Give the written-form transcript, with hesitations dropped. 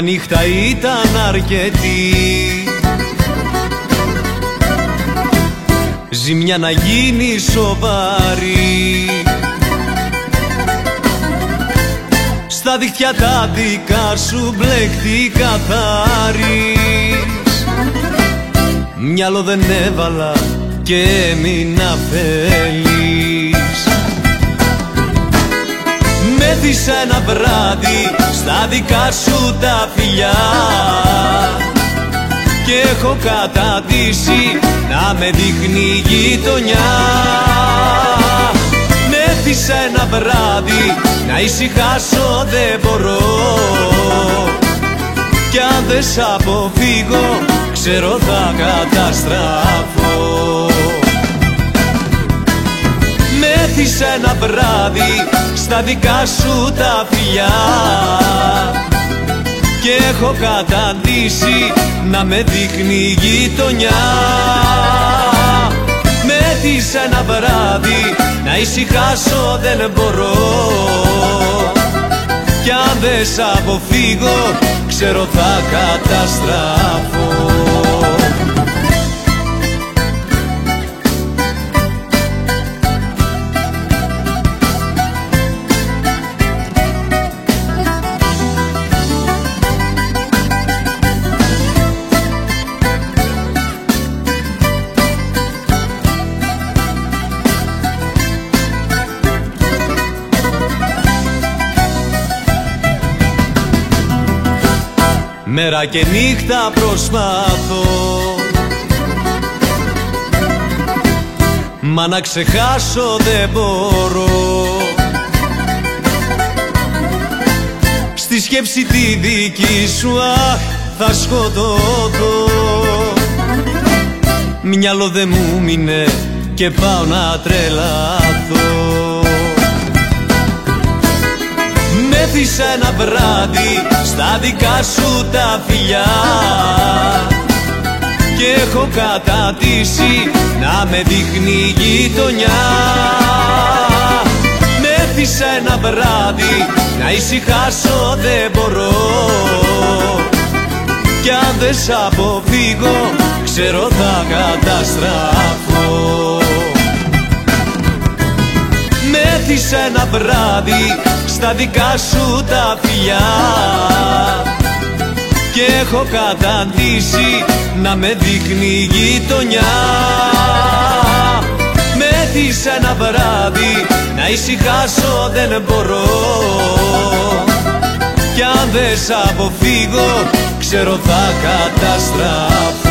μια νύχτα ήταν αρκετή, ζημιά να γίνει σοβαρή. Στα δίχτυα τα δικά σου μπλέχτη καθαρής, μυαλό δεν έβαλα και έμεινα φελής. Με θύσα ένα βράδυ στα δικά σου τα φιλιά και έχω καταντήσει να με δείχνει γειτονιά. Με θύσα ένα βράδυ να ησυχάσω δεν μπορώ, κι αν δεν σ' αποφύγω ξέρω θα καταστραφώ. Με θύσα ένα βράδυ στα δικά σου τα φιλιά και έχω καταντήσει να με δείχνει γειτονιά. Με θύσα ένα βράδυ να ησυχάσω δεν μπορώ, κι αν δεν σ' αποφύγω ξέρω θα καταστραφώ. Μέρα και νύχτα προσπαθώ, μα να ξεχάσω δεν μπορώ. Στη σκέψη τη δική σου αχ θα σκοτωθώ. Μυαλό δεν μου μείνε και πάω να τρελαθώ. Με θύσα ένα βράδυ στα δικά σου τα φιλιά και έχω καταντήσει να με δείχνει γειτονιά. Με θύσα ένα βράδυ να ησυχάσω δεν μπορώ, κι αν δεν σ' αποφύγω ξέρω θα καταστραφώ. Με θύσα ένα βράδυ στα δικά σου τα φιλιά και έχω καταντήσει να με δείχνει γειτονιά. Με θύσα ένα βράδυ να ησυχάσω δεν μπορώ, κι αν δεν σ' αποφύγω ξέρω θα καταστραφώ.